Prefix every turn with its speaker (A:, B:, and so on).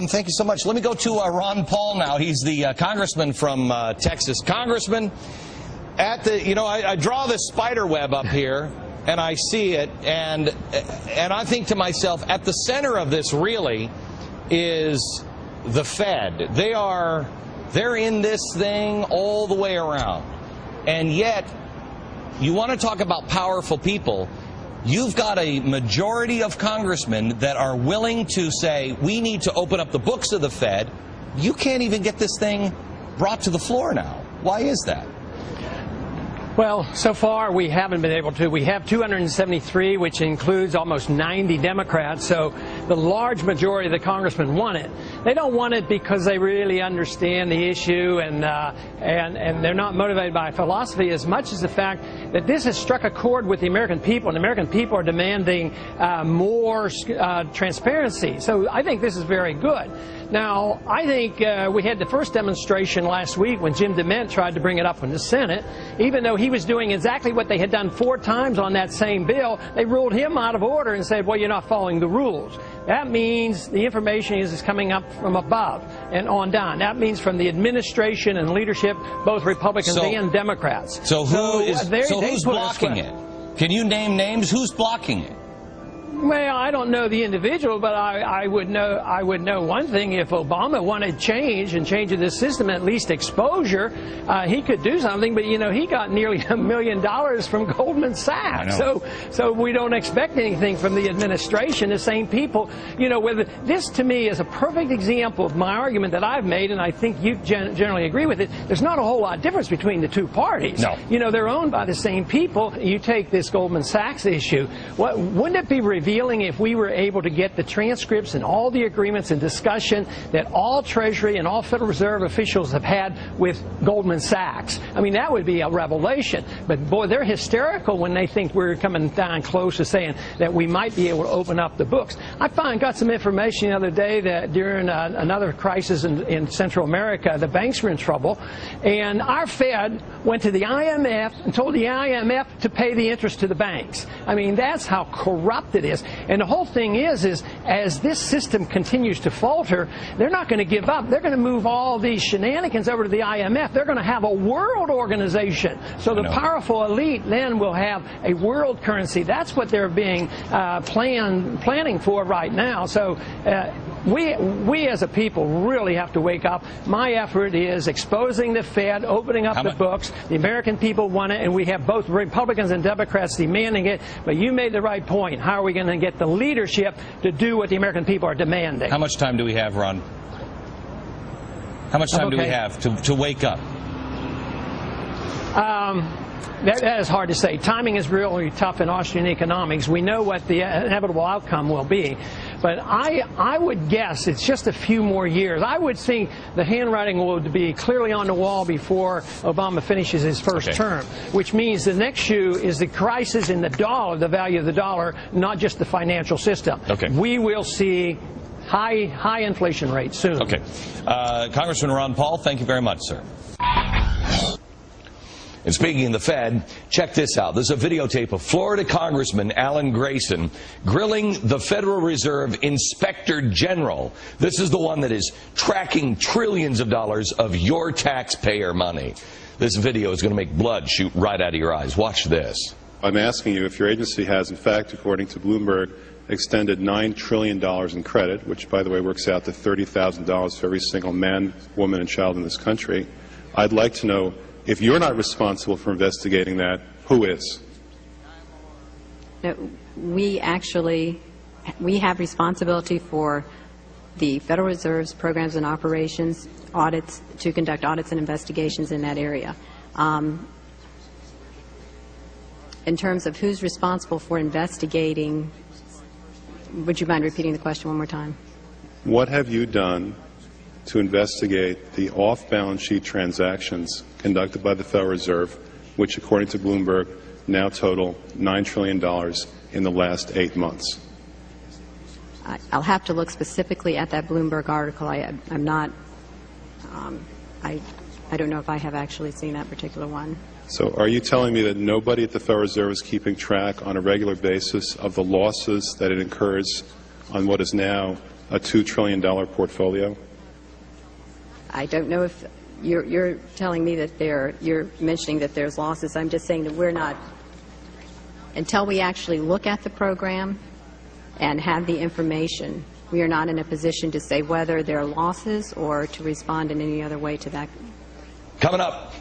A: Thank you so much. Let me go to Ron Paul now. He's the congressman from Texas. Congressman, at the, I draw this spider web up here, and I see it, and I think to myself, at the center of this really is the Fed. They're in this thing all the way around, and yet you want to talk about powerful people. You've got a majority of congressmen that are willing to say, we need to open up the books of the Fed. You can't even get this thing brought to the floor now. Why is that?
B: Well, so far we haven't been able to. We have 273, which includes almost 90 Democrats, so the large majority of the congressmen want it. They don't want it because they really understand the issue and they're not motivated by philosophy as much as the fact that this has struck a chord with the American people, and the American people are demanding more transparency. So I think this is very good. Now, I think we had the first demonstration last week when Jim DeMint tried to bring it up in the Senate. Even though he was doing exactly what they had done 4 times on that same bill, they ruled him out of order and said, well, you're not following the rules. That means the information is coming up from above and on down. That means from the administration and leadership, both Republicans and Democrats.
A: So who's blocking it? Can you name names? Who's blocking it?
B: Well, I don't know the individual, but I would know one thing. If Obama wanted change and change of this system, at least exposure, he could do something. But he got nearly $1 million from Goldman Sachs. So we don't expect anything from the administration. The same people, whether this to me is a perfect example of my argument that I've made, and I think you generally agree with it. There's not a whole lot of difference between the two parties.
A: No.
B: They're owned by the same people. You take this Goldman Sachs issue. Wouldn't it be revealing if we were able to get the transcripts and all the agreements and discussion that all Treasury and all Federal Reserve officials have had with Goldman Sachs? I mean, that would be a revelation. But boy, they're hysterical when they think we're coming down close to saying that we might be able to open up the books. I got some information the other day that during another crisis in Central America, the banks were in trouble, and our Fed went to the IMF and told the IMF to pay the interest to the banks. I mean, that's how corrupt it is. And the whole thing is as this system continues to falter, they're not going to give up. They're going to move all these shenanigans over to the IMF. They're going to have a world organization. So the powerful elite then will have a world currency. That's what they're being planning for right now. So we as a people really have to wake up. My effort is exposing the Fed, opening up the books. The American people want it, and we have both Republicans and Democrats demanding it. But you made the right point. How are we going to get the leadership to do what the American people are demanding?
A: How much time do we have, Ron? How much time do we have to wake up?
B: That is hard to say. Timing is really tough in Austrian economics. We know what the inevitable outcome will be. But I would guess it's just a few more years. I would think the handwriting will be clearly on the wall before Obama finishes his first term, which means the next shoe is the crisis in the dollar, the value of the dollar, not just the financial system. We will see high inflation rates soon.
A: Congressman Ron Paul, thank you very much, sir. And speaking of the Fed, check this out. There's a videotape of Florida Congressman Alan Grayson grilling the Federal Reserve Inspector General. This is the one that is tracking trillions of dollars of your taxpayer money. This video is going to make blood shoot right out of your eyes. Watch this.
C: I'm asking you if your agency has, in fact, according to Bloomberg, extended $9 trillion in credit, which, by the way, works out to $30,000 for every single man, woman, and child in this country. I'd like to know, if you're not responsible for investigating that, who is?
D: We have responsibility for the Federal Reserve's programs and operations, audits, to conduct audits and investigations in that area. In terms of who's responsible for investigating, would you mind repeating the question one more time?
C: What have you done to investigate the off-balance sheet transactions conducted by the Federal Reserve, which, according to Bloomberg, now total $9 trillion in the last 8 months?
D: I'll have to look specifically at that Bloomberg article. I'm not, I don't know if I have actually seen that particular one.
C: So are you telling me that nobody at the Federal Reserve is keeping track on a regular basis of the losses that it incurs on what is now a $2 trillion portfolio?
D: I don't know if you're telling me that you're mentioning that there's losses. I'm just saying that we're not, until we actually look at the program and have the information, we are not in a position to say whether there are losses or to respond in any other way to that.
A: Coming up.